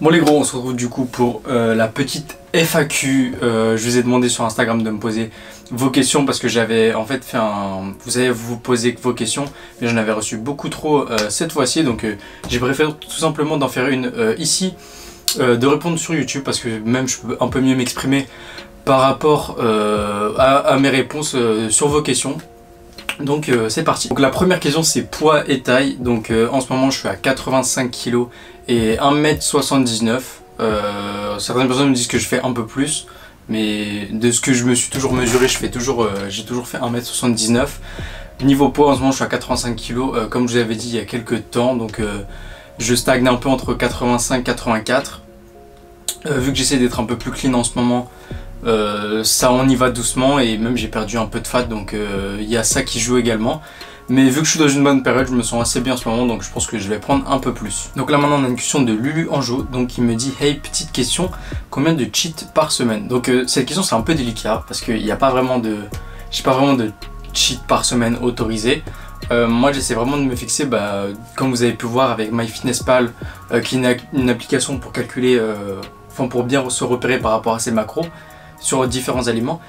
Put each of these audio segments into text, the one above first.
Bon les gros, on se retrouve du coup pour la petite FAQ. Je vous ai demandé sur Instagram de me poser vos questions parce que j'avais en fait fait un... Vous allez vous poser vos questions, mais j'en avais reçu beaucoup trop cette fois-ci. Donc j'ai préféré tout simplement d'en faire une ici, de répondre sur YouTube parce que même je peux un peu mieux m'exprimer par rapport à mes réponses sur vos questions. Donc c'est parti. Donc la première question c'est poids et taille. Donc en ce moment je suis à 85 kg et 1m79. Certaines personnes me disent que je fais un peu plus, mais de ce que je me suis toujours mesuré, j'ai toujours fait 1m79. Niveau poids en ce moment je suis à 85 kg comme je vous avais dit il y a quelques temps. Donc je stagne un peu entre 85 et 84. Vu que j'essaie d'être un peu plus clean en ce moment, ça on y va doucement et même j'ai perdu un peu de fat, donc il y a ça qui joue également. Mais vu que je suis dans une bonne période, je me sens assez bien en ce moment, donc je pense que je vais prendre un peu plus. Donc là maintenant on a une question de Lulu Anjo, donc il me dit: hey, petite question, combien de cheats par semaine? Donc cette question c'est un peu délicat parce qu'il n'y a pas vraiment de... j'ai pas vraiment de cheat par semaine autorisé. Moi j'essaie vraiment de me fixer, comme vous avez pu voir avec MyFitnessPal, qui est une application pour calculer, pour bien se repérer par rapport à ses macros sur différents aliments.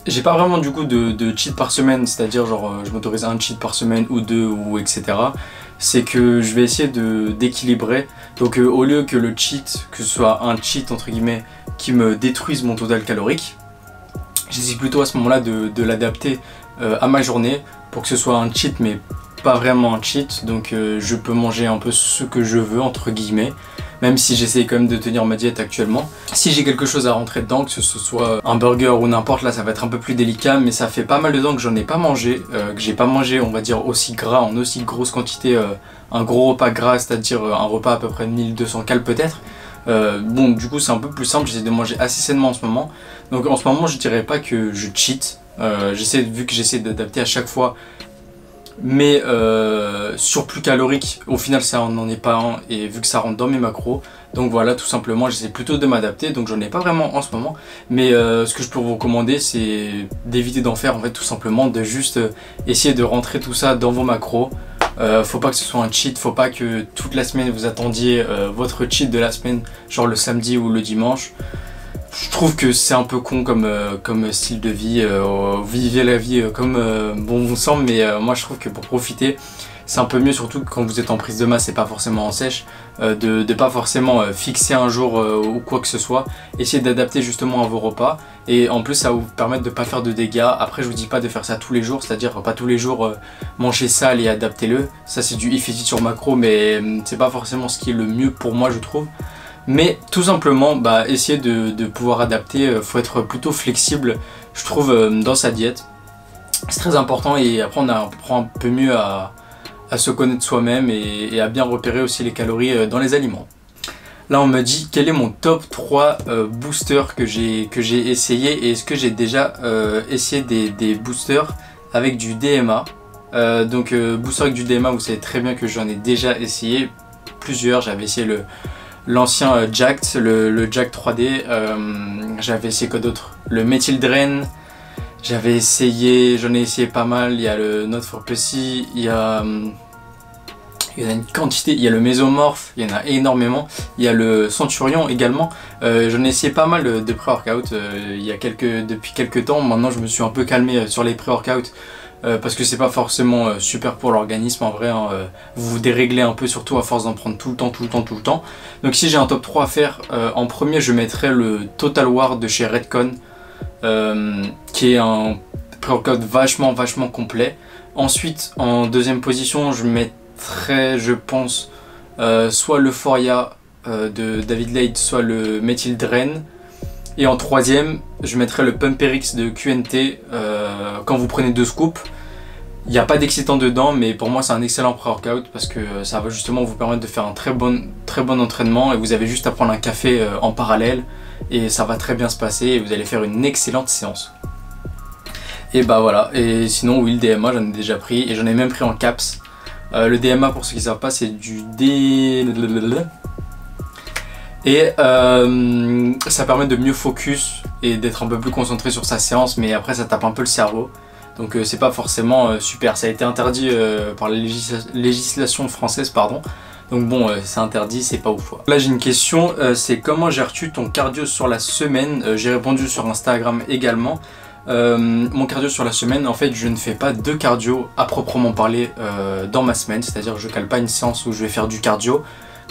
J'ai pas vraiment du coup de cheat par semaine, c'est-à-dire genre je m'autorise un cheat par semaine ou deux ou etc. C'est que je vais essayer d'équilibrer. Donc au lieu que le cheat, que ce soit un cheat entre guillemets qui me détruise mon total calorique, j'essaie plutôt à ce moment-là de l'adapter à ma journée pour que ce soit un cheat mais pas vraiment un cheat. Donc je peux manger un peu ce que je veux entre guillemets, même si j'essaie quand même de tenir ma diète actuellement. Si j'ai quelque chose à rentrer dedans, que ce soit un burger ou n'importe, là ça va être un peu plus délicat, mais ça fait pas mal de temps que j'en ai pas mangé, que j'ai pas mangé on va dire aussi gras, en aussi grosse quantité, un gros repas gras, c'est-à-dire un repas à peu près de 1200 calories peut-être. Bon du coup c'est un peu plus simple, j'essaie de manger assez sainement en ce moment. Donc en ce moment je dirais pas que je cheat, vu que j'essaie d'adapter à chaque fois. Mais surplus calorique, au final ça n'en est pas un, et vu que ça rentre dans mes macros, donc voilà, tout simplement j'essaie plutôt de m'adapter. Donc j'en ai pas vraiment en ce moment, mais ce que je peux vous recommander c'est d'éviter d'en faire en fait, tout simplement de juste essayer de rentrer tout ça dans vos macros. Faut pas que ce soit un cheat, faut pas que toute la semaine vous attendiez votre cheat de la semaine, genre le samedi ou le dimanche. Je trouve que c'est un peu con comme style de vie. Vivez la vie comme bon vous semble, mais moi je trouve que pour profiter c'est un peu mieux, surtout quand vous êtes en prise de masse et pas forcément en sèche, de pas forcément fixer un jour ou quoi que ce soit. Essayez d'adapter justement à vos repas, et en plus ça va vous permettre de pas faire de dégâts. Après je vous dis pas de faire ça tous les jours, c'est-à-dire pas tous les jours manger sale et adaptez-le. Ça c'est du if it sur macro, mais c'est pas forcément ce qui est le mieux pour moi je trouve. Mais tout simplement, essayer de pouvoir adapter, faut être plutôt flexible, je trouve, dans sa diète. C'est très important, et après on apprend un peu mieux à se connaître soi-même et à bien repérer aussi les calories dans les aliments. Là on me dit quel est mon top 3 boosters que j'ai essayé, et est-ce que j'ai déjà essayé des boosters avec du DMA. Booster avec du DMA, vous savez très bien que j'en ai déjà essayé plusieurs. J'avais essayé l'ancien Jacked, le Jack 3D, j'avais essayé quoi d'autre, le Methyl Drain, j'en ai essayé pas mal. Il y a le Not for Pussy, il y en a une quantité, il y a le Mesomorph, il y en a énormément, il y a le Centurion également. J'en ai essayé pas mal de pré-workout depuis quelques temps. Maintenant je me suis un peu calmé sur les pré-workout, parce que c'est pas forcément super pour l'organisme en vrai, hein. Vous vous déréglez un peu, surtout à force d'en prendre tout le temps. Donc si j'ai un top 3 à faire, en premier je mettrais le Total War de chez Redcon, qui est un pré-workout vachement complet. Ensuite en deuxième position je mettrais, je pense, soit l'Euphoria de David Lade, soit le Methyl Drain. Et en troisième, je mettrai le Pumperix de QNT. Quand vous prenez 2 scoops, il n'y a pas d'excitant dedans, mais pour moi c'est un excellent pré-workout parce que ça va justement vous permettre de faire un très bon entraînement, et vous avez juste à prendre un café en parallèle et ça va très bien se passer et vous allez faire une excellente séance. Et voilà, et sinon oui, le DMA j'en ai déjà pris, et j'en ai même pris en caps. Le DMA, pour ceux qui ne savent pas, c'est du et ça permet de mieux focus et d'être un peu plus concentré sur sa séance, mais après ça tape un peu le cerveau, donc c'est pas forcément super. Ça a été interdit par la législation française, pardon, Donc bon, c'est interdit, c'est pas ouf. Là j'ai une question, c'est comment gères-tu ton cardio sur la semaine? J'ai répondu sur Instagram également. Mon cardio sur la semaine, en fait je ne fais pas de cardio à proprement parler dans ma semaine, c'est-à-dire je cale pas une séance où je vais faire du cardio,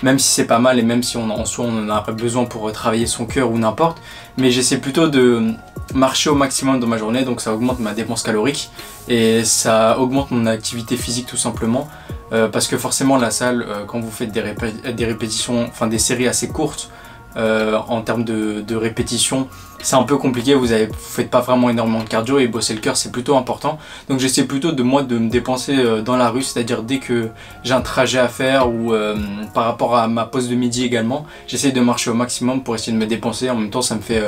même si c'est pas mal et même si en soi on en a besoin pour travailler son cœur ou n'importe, mais j'essaie plutôt de marcher au maximum dans ma journée, donc ça augmente ma dépense calorique et ça augmente mon activité physique tout simplement, parce que forcément la salle, quand vous faites des répétitions, enfin des séries assez courtes, en termes de répétition, c'est un peu compliqué, vous faites pas vraiment énormément de cardio et bosser le cœur c'est plutôt important. Donc j'essaie plutôt de me dépenser dans la rue, c'est-à-dire dès que j'ai un trajet à faire ou par rapport à ma pause de midi également, j'essaie de marcher au maximum pour essayer de me dépenser. En même temps ça me fait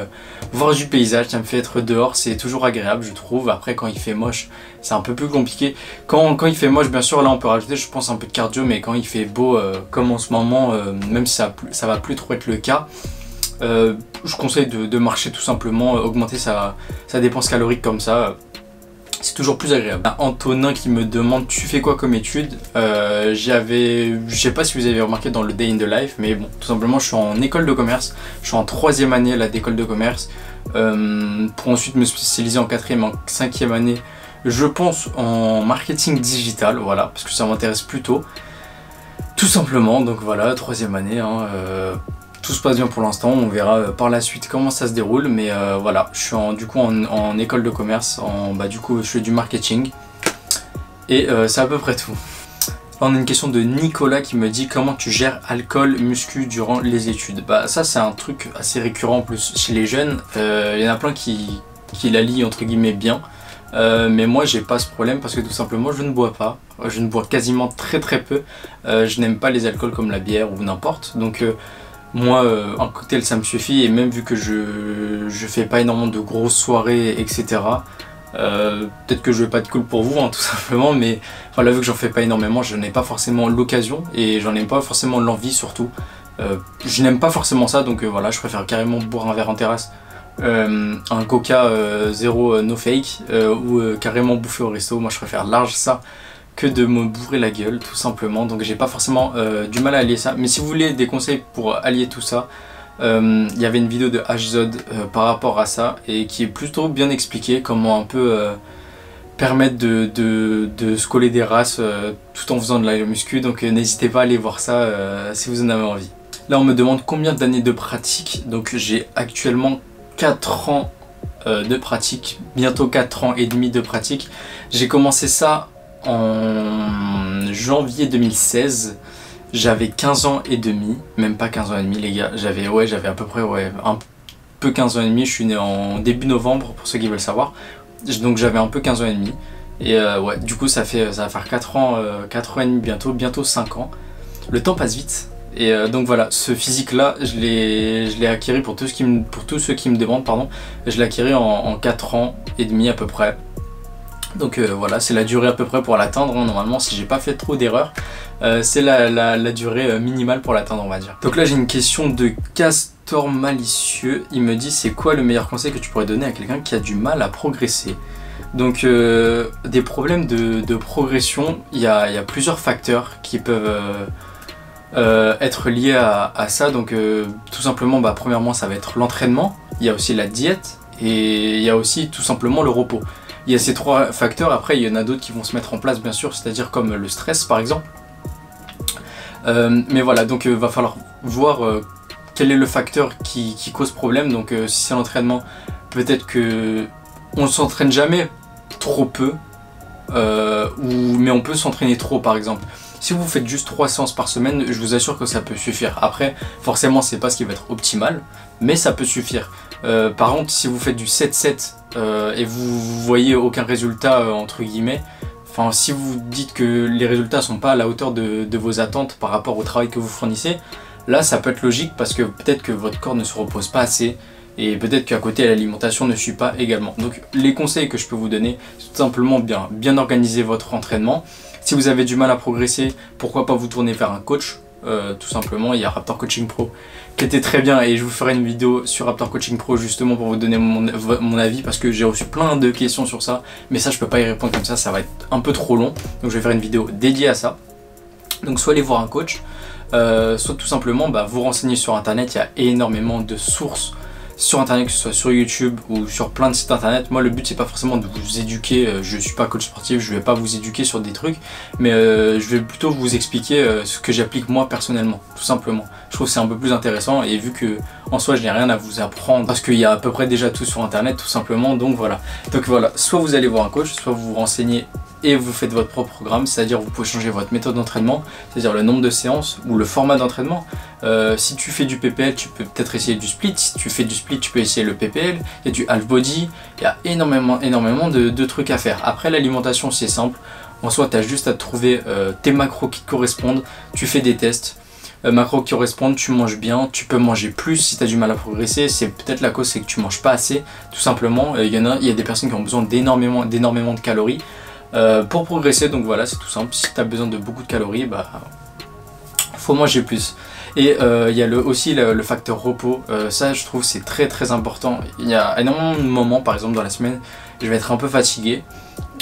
voir du paysage, ça me fait être dehors, c'est toujours agréable je trouve. Après quand il fait moche c'est un peu plus compliqué. Quand il fait moche bien sûr là on peut rajouter je pense un peu de cardio, mais quand il fait beau comme en ce moment, même si ça va plus trop être le cas, je conseille de marcher tout simplement, augmenter sa dépense calorique comme ça, c'est toujours plus agréable. Antonin qui me demande tu fais quoi comme études. Je sais pas si vous avez remarqué dans le Day in the Life, mais bon, tout simplement je suis en école de commerce, je suis en 3e année là d'école de commerce, pour ensuite me spécialiser en 4e et en 5e année, je pense en marketing digital, voilà, parce que ça m'intéresse plutôt, tout simplement. Donc voilà, 3e année, hein, tout se passe bien pour l'instant, on verra par la suite comment ça se déroule, mais voilà, je suis du coup en école de commerce, du coup je fais du marketing, et c'est à peu près tout. Là, on a une question de Nicolas qui me dit comment tu gères alcool, muscu durant les études. Bah ça c'est un truc assez récurrent en plus chez les jeunes, il y en a plein qui la lient entre guillemets bien, mais moi j'ai pas ce problème parce que tout simplement je ne bois pas, je ne bois quasiment très peu, je n'aime pas les alcools comme la bière ou n'importe, donc moi, un cocktail ça me suffit, et même vu que je fais pas énormément de grosses soirées, etc. Peut-être que je vais pas être cool pour vous, hein, tout simplement, mais voilà, vu que j'en fais pas énormément, je n'ai pas forcément l'occasion et j'en ai pas forcément l'envie surtout. Je n'aime pas forcément ça, donc voilà, je préfère carrément boire un verre en terrasse, un coca zéro no fake, ou carrément bouffer au resto. Moi je préfère large ça que de me bourrer la gueule tout simplement, donc j'ai pas forcément du mal à allier ça. Mais si vous voulez des conseils pour allier tout ça, il y avait une vidéo de HZod par rapport à ça et qui est plutôt bien expliqué comment un peu permettre de se coller des races tout en faisant de la muscu, donc n'hésitez pas à aller voir ça si vous en avez envie. Là on me demande combien d'années de pratique, donc j'ai actuellement 4 ans de pratique, bientôt 4 ans et demi de pratique. J'ai commencé ça en janvier 2016, j'avais 15 ans et demi, même pas 15 ans et demi les gars, j'avais à peu près un peu 15 ans et demi, je suis né en début novembre pour ceux qui veulent savoir, donc j'avais un peu 15 ans et demi, et ouais, du coup ça va faire 4 ans et demi bientôt 5 ans, le temps passe vite, et donc voilà, ce physique là, je l'ai acquis pour tous ceux qui me demandent, pardon, je l'ai acquis en 4 ans et demi à peu près. Donc voilà, c'est la durée à peu près pour l'atteindre, hein. Normalement si j'ai pas fait trop d'erreurs, c'est la durée minimale pour l'atteindre, on va dire. Donc là j'ai une question de Castor Malicieux, il me dit c'est quoi le meilleur conseil que tu pourrais donner à quelqu'un qui a du mal à progresser? Donc des problèmes de progression, il y a plusieurs facteurs qui peuvent être liés à ça. Donc tout simplement, premièrement ça va être l'entraînement, il y a aussi la diète et il y a aussi tout simplement le repos. Il y a ces 3 facteurs, après il y en a d'autres qui vont se mettre en place bien sûr, c'est-à-dire comme le stress par exemple. Mais voilà, donc va falloir voir quel est le facteur qui cause problème. Donc si c'est l'entraînement, peut-être que on ne s'entraîne jamais trop peu, mais on peut s'entraîner trop par exemple. Si vous faites juste 3 séances par semaine, je vous assure que ça peut suffire. Après, forcément c'est pas ce qui va être optimal, mais ça peut suffire. Par contre, si vous faites du 7-7 et vous voyez aucun résultat entre guillemets, enfin si vous dites que les résultats sont pas à la hauteur de vos attentes par rapport au travail que vous fournissez, là ça peut être logique parce que peut-être que votre corps ne se repose pas assez et peut-être qu'à côté l'alimentation ne suit pas également. Donc les conseils que je peux vous donner, c'est tout simplement bien organiser votre entraînement. Si vous avez du mal à progresser, pourquoi pas vous tourner vers un coach, tout simplement. Il y a Raptor Coaching Pro qui était très bien et je vous ferai une vidéo sur Raptor Coaching Pro justement pour vous donner mon avis, parce que j'ai reçu plein de questions sur ça, mais ça je peux pas y répondre comme ça va être un peu trop long, donc je vais faire une vidéo dédiée à ça. Donc soit aller voir un coach, soit tout simplement vous renseigner sur internet. Il y a énormément de sources sur internet, que ce soit sur YouTube ou sur plein de sites internet. Moi le but c'est pas forcément de vous éduquer, je suis pas coach sportif, je vais pas vous éduquer sur des trucs, mais je vais plutôt vous expliquer ce que j'applique moi personnellement, tout simplement. Je trouve que c'est un peu plus intéressant, et vu que en soi je n'ai rien à vous apprendre parce qu'il y a à peu près déjà tout sur internet tout simplement, donc voilà, soit vous allez voir un coach, soit vous vous renseignez et vous faites votre propre programme, c'est-à-dire vous pouvez changer votre méthode d'entraînement, c'est-à-dire le nombre de séances ou le format d'entraînement. Si tu fais du PPL, tu peux peut-être essayer du split. Si tu fais du split, tu peux essayer le PPL. Il y a du half body, il y a énormément de trucs à faire. Après, l'alimentation c'est simple, en soi tu as juste à trouver tes macros qui te correspondent, tu fais des tests. Macros qui correspondent, tu manges bien, tu peux manger plus si tu as du mal à progresser, c'est peut-être la cause, c'est que tu manges pas assez, tout simplement. Il y a des personnes qui ont besoin d'énormément de calories pour progresser, donc voilà, c'est tout simple. Si tu as besoin de beaucoup de calories, faut manger plus. Et il y a aussi le facteur repos, ça je trouve c'est très important. Il y a énormément de moments, par exemple dans la semaine, je vais être un peu fatigué.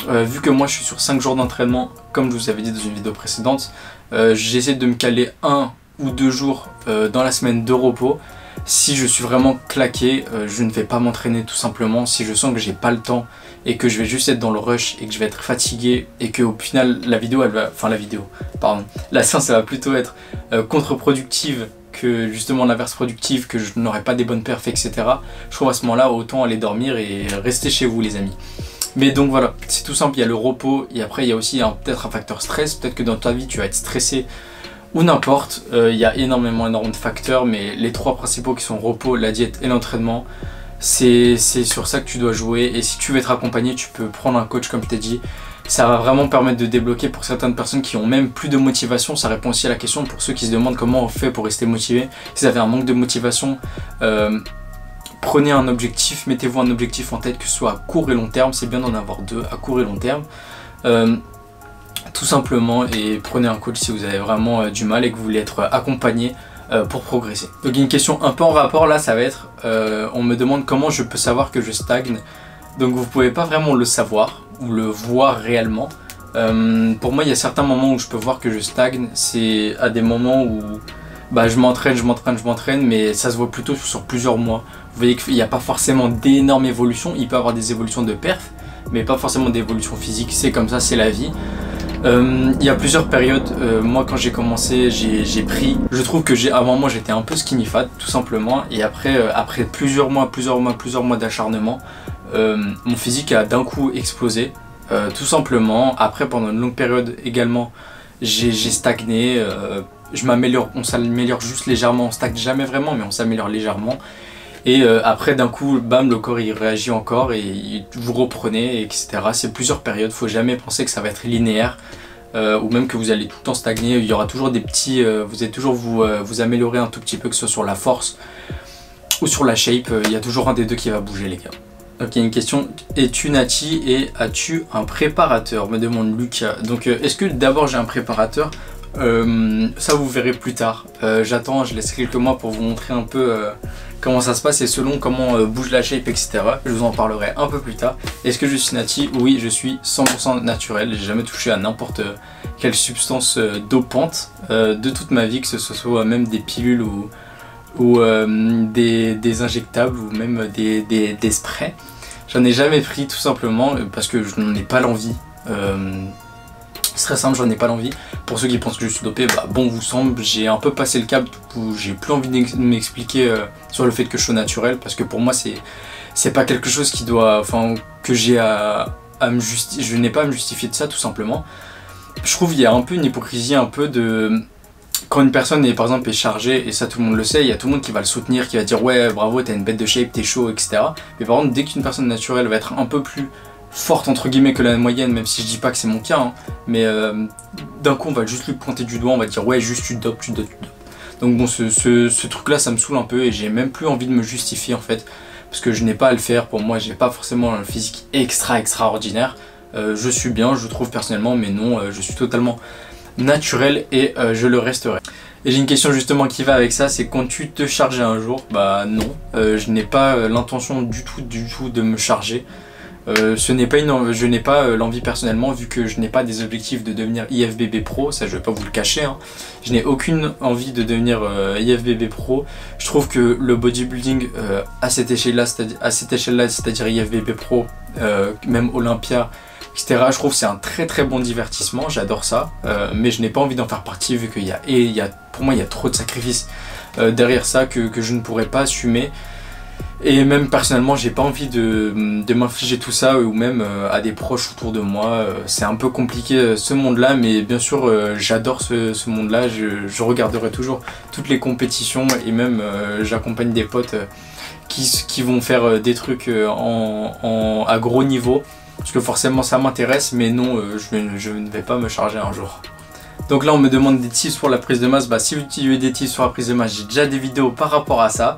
Vu que moi je suis sur 5 jours d'entraînement, comme je vous avais dit dans une vidéo précédente, j'essaie de me caler 1 ou 2 jours dans la semaine de repos. Si je suis vraiment claqué, je ne vais pas m'entraîner tout simplement. Si je sens que j'ai pas le temps et que je vais juste être dans le rush et que je vais être fatigué et que au final la séance elle va plutôt être contre-productive que justement l'inverse productive, que je n'aurai pas des bonnes perfs, etc. Je trouve à ce moment-là autant aller dormir et rester chez vous les amis. Mais donc voilà, c'est tout simple, il y a le repos et après il y a aussi peut-être un facteur stress. Peut-être que dans ta vie tu vas être stressé ou n'importe, il y a énormément de facteurs, mais les 3 principaux qui sont repos, la diète et l'entraînement, c'est sur ça que tu dois jouer. Et si tu veux être accompagné, tu peux prendre un coach comme je t'ai dit. Ça va vraiment permettre de débloquer pour certaines personnes qui ont même plus de motivation. Ça répond aussi à la question pour ceux qui se demandent comment on fait pour rester motivé. Si vous avez un manque de motivation, prenez un objectif, mettez-vous un objectif en tête, que ce soit à court et long terme. C'est bien d'en avoir 2, à court et long terme. Tout simplement, et prenez un coach si vous avez vraiment du mal et que vous voulez être accompagné pour progresser. Donc il y a une question un peu en rapport là, ça va être on me demande comment je peux savoir que je stagne. Donc vous pouvez pas vraiment le savoir ou le voir réellement. Pour moi il y a certains moments où je peux voir que je stagne, c'est à des moments où je m'entraîne, mais ça se voit plutôt sur plusieurs mois. Vous voyez qu'il n'y a pas forcément d'énormes évolutions, il peut y avoir des évolutions de perf, mais pas forcément d'évolution physique, c'est comme ça, c'est la vie. Il y a plusieurs périodes, moi quand j'ai commencé j'ai pris, je trouve que à un moment j'étais un peu skinny fat tout simplement, et après plusieurs mois d'acharnement, mon physique a d'un coup explosé, tout simplement. Après pendant une longue période également j'ai stagné, je m'améliore, on s'améliore juste légèrement, on stagne jamais vraiment mais on s'améliore légèrement. Et après d'un coup, bam, le corps il réagit encore et vous reprenez, etc. C'est plusieurs périodes, faut jamais penser que ça va être linéaire ou même que vous allez tout le temps stagner. Il y aura toujours des petits, vous allez toujours vous améliorer un tout petit peu, que ce soit sur la force ou sur la shape. Il y a toujours un des deux qui va bouger les gars. Donc il y a une question, es-tu Nati et as-tu un préparateur, me demande Lucas. Donc est-ce que d'abord j'ai un préparateur? Ça vous verrez plus tard. J'attends, je laisse quelques mois pour vous montrer un peu comment ça se passe et selon comment bouge la shape, etc. Je vous en parlerai un peu plus tard. Est-ce que je suis Nati? Oui, je suis 100% naturel. J'ai jamais touché à n'importe quelle substance dopante de toute ma vie, que ce soit même des pilules ou des injectables ou même des sprays. J'en ai jamais pris tout simplement parce que je n'en ai pas l'envie. C'est très simple, j'en ai pas l'envie. Pour ceux qui pensent que je suis dopé, bon vous semble, j'ai un peu passé le cap où j'ai plus envie de m'expliquer sur le fait que je suis naturel, parce que pour moi c'est pas quelque chose qui doit, que j'ai à me justifier, je n'ai pas à me justifier de ça tout simplement. Je trouve qu'il y a un peu une hypocrisie, un peu de... Quand une personne est par exemple chargée, et ça tout le monde le sait, il y a tout le monde qui va le soutenir, qui va dire ouais bravo t'as une bête de shape, t'es chaud, etc. Mais par contre dès qu'une personne naturelle va être un peu plus forte entre guillemets que la moyenne, même si je dis pas que c'est mon cas, mais d'un coup on va juste lui pointer du doigt, on va dire ouais juste tu dopes. Donc bon ce truc là ça me saoule un peu et j'ai même plus envie de me justifier en fait, parce que je n'ai pas à le faire. Pour moi j'ai pas forcément un physique extraordinaire, je suis bien je trouve personnellement, mais non, je suis totalement naturel et je le resterai. Et j'ai une question justement qui va avec ça, c'est quand tu te charger un jour? Non, je n'ai pas l'intention du tout de me charger. je n'ai pas l'envie personnellement, vu que je n'ai pas des objectifs de devenir IFBB Pro, ça je vais pas vous le cacher, hein. Je n'ai aucune envie de devenir IFBB Pro. Je trouve que le bodybuilding à cette échelle-là, c'est-à-dire IFBB Pro, même Olympia, etc., je trouve que c'est un très bon divertissement, j'adore ça, mais je n'ai pas envie d'en faire partie, vu qu'il pour moi il y a trop de sacrifices derrière ça que je ne pourrais pas assumer. Et même personnellement, j'ai pas envie de m'infliger tout ça, ou même à des proches autour de moi. C'est un peu compliqué ce monde-là, mais bien sûr, j'adore ce monde-là. Je regarderai toujours toutes les compétitions, et même j'accompagne des potes qui vont faire des trucs à gros niveau, parce que forcément ça m'intéresse, mais non, je ne vais pas me charger un jour. Donc là on me demande des tips pour la prise de masse. Si vous utilisez des tips sur la prise de masse, j'ai déjà des vidéos par rapport à ça.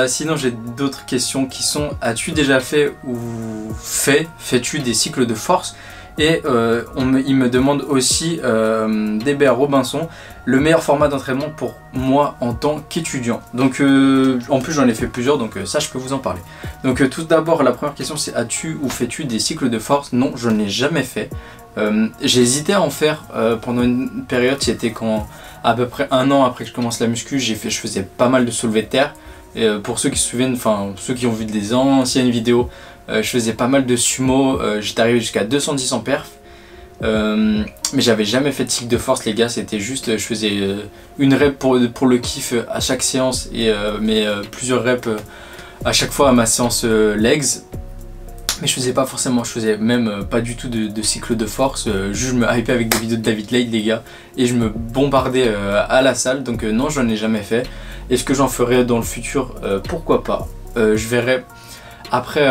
Sinon j'ai d'autres questions qui sont: as-tu déjà fait ou fais-tu des cycles de force? Et il me demande aussi, DBR Robinson, le meilleur format d'entraînement pour moi en tant qu'étudiant. Donc en plus j'en ai fait plusieurs, donc ça je peux vous en parler. Donc tout d'abord, la première question c'est: as-tu ou fais-tu des cycles de force? Non, je n'ai jamais fait. J'ai hésité à en faire pendant une période, c'était quand, à peu près 1 an après que je commence la muscu, je faisais pas mal de soulevés de terre. Pour ceux qui se souviennent, enfin ceux qui ont vu des anciennes vidéos, je faisais pas mal de sumo, j'étais arrivé jusqu'à 210 en perf. Mais j'avais jamais fait de cycle de force, les gars. C'était juste, je faisais une rep pour le kiff à chaque séance, et plusieurs reps à chaque fois à ma séance legs. Mais je faisais pas forcément, je faisais même pas du tout de cycle de force. Juste je me hypais avec des vidéos de David Lade, les gars, et je me bombardais à la salle. Donc non, j'en ai jamais fait. Est-ce que j'en ferai dans le futur? Pourquoi pas. Je verrai après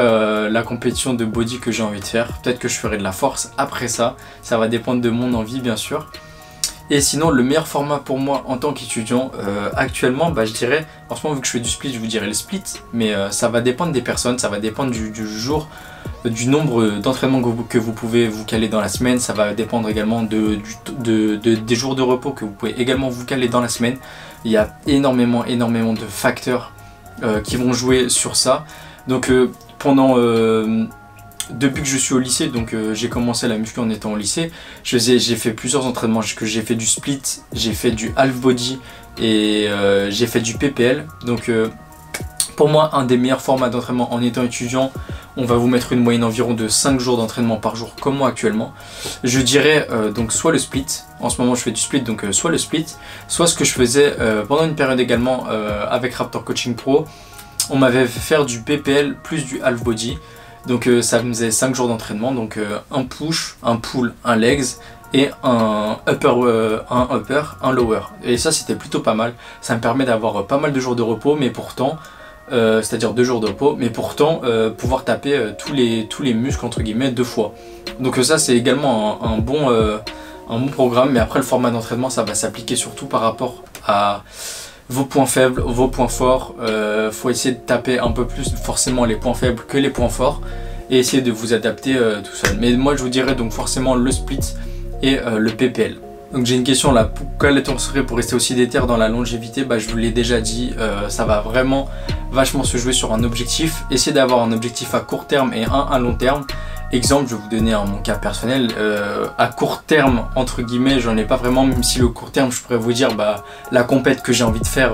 la compétition de body que j'ai envie de faire. Peut-être que je ferai de la force après ça. Ça va dépendre de mon envie, bien sûr. Et sinon, le meilleur format pour moi en tant qu'étudiant actuellement, je dirais, en ce moment vu que je fais du split, je vous dirais le split, mais ça va dépendre des personnes, ça va dépendre du jour, du nombre d'entraînements que vous pouvez vous caler dans la semaine. Ça va dépendre également des jours de repos que vous pouvez également vous caler dans la semaine. Il y a énormément de facteurs qui vont jouer sur ça. Donc depuis que je suis au lycée, donc j'ai commencé la muscu en étant au lycée, j'ai fait plusieurs entraînements. J'ai fait du split, j'ai fait du half body, et j'ai fait du PPL. Donc pour moi, un des meilleurs formats d'entraînement en étant étudiant, on va vous mettre une moyenne environ de 5 jours d'entraînement par jour, comme moi actuellement. Je dirais donc soit le split, en ce moment je fais du split, donc soit le split, soit ce que je faisais pendant une période également avec Raptor Coaching Pro, on m'avait fait faire du PPL plus du half body. Donc ça me faisait 5 jours d'entraînement, donc un push, un pull, un legs, et un upper, un lower. Et ça c'était plutôt pas mal. Ça me permet d'avoir pas mal de jours de repos, mais pourtant, c'est-à-dire 2 jours de repos, mais pourtant pouvoir taper tous les muscles entre guillemets 2 fois. Donc ça c'est également un bon programme. Mais après, le format d'entraînement, ça va s'appliquer surtout par rapport à vos points faibles, vos points forts. Faut essayer de taper un peu plus forcément les points faibles que les points forts, et essayer de vous adapter tout seul. Mais moi je vous dirais donc forcément le split et le PPL. Donc j'ai une question là: quelle est ton secret pour rester aussi déter dans la longévité? Je vous l'ai déjà dit, ça va vraiment vachement se jouer sur un objectif. Essayez d'avoir un objectif à court terme et un à long terme. Exemple, je vais vous donner mon cas personnel. À court terme, entre guillemets, j'en ai pas vraiment, même si le court terme, je pourrais vous dire la compète que j'ai envie de faire.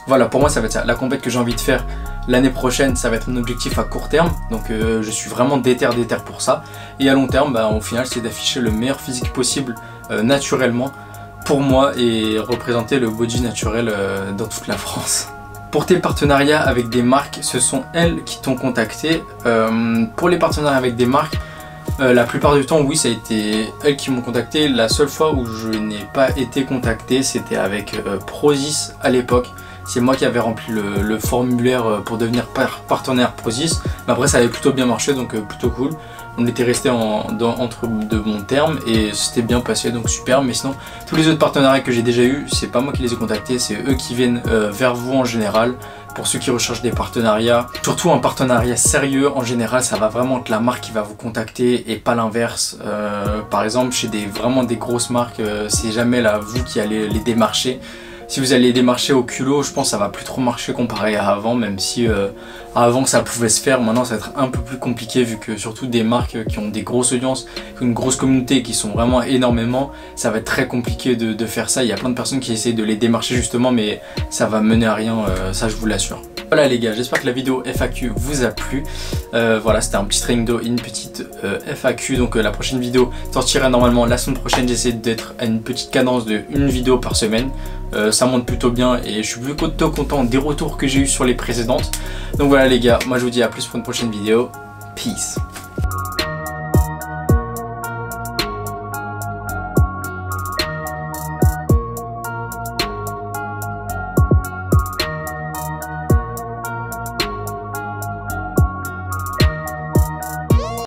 Voilà, pour moi ça va être ça. La compète que j'ai envie de faire l'année prochaine, ça va être un objectif à court terme. Donc je suis vraiment déter pour ça. Et à long terme, au final, c'est d'afficher le meilleur physique possible naturellement pour moi, et représenter le body naturel dans toute la France. Pour tes partenariats avec des marques, ce sont elles qui t'ont contacté. Pour les partenariats avec des marques, la plupart du temps, oui, ça a été elles qui m'ont contacté. La seule fois où je n'ai pas été contacté, c'était avec Prozis à l'époque. C'est moi qui avais rempli le formulaire pour devenir partenaire Prozis. Mais après, ça avait plutôt bien marché, donc plutôt cool. On était resté entre de bons termes et c'était bien passé, donc super. Mais sinon, tous les autres partenariats que j'ai déjà eu, c'est pas moi qui les ai contactés, c'est eux qui viennent vers vous en général. Pour ceux qui recherchent des partenariats, surtout un partenariat sérieux, en général, ça va vraiment être la marque qui va vous contacter et pas l'inverse. Par exemple, chez vraiment des grosses marques, c'est jamais là vous qui allez les démarcher. si vous allez démarcher au culot, je pense que ça va plus trop marcher comparé à avant, même si avant ça pouvait se faire, maintenant ça va être un peu plus compliqué vu que surtout des marques qui ont des grosses audiences, qui ont une grosse communauté, qui sont vraiment énormément, ça va être très compliqué de faire ça. Il y a plein de personnes qui essaient de les démarcher justement, mais ça va mener à rien, ça je vous l'assure. Voilà les gars, j'espère que la vidéo FAQ vous a plu. Voilà, c'était un petit training d'eau, une petite FAQ. Donc la prochaine vidéo sortira normalement la semaine prochaine. J'essaie d'être à une petite cadence de une vidéo par semaine. Ça monte plutôt bien et je suis plutôt content des retours que j'ai eu sur les précédentes. Donc voilà les gars, moi je vous dis à plus pour une prochaine vidéo. Peace.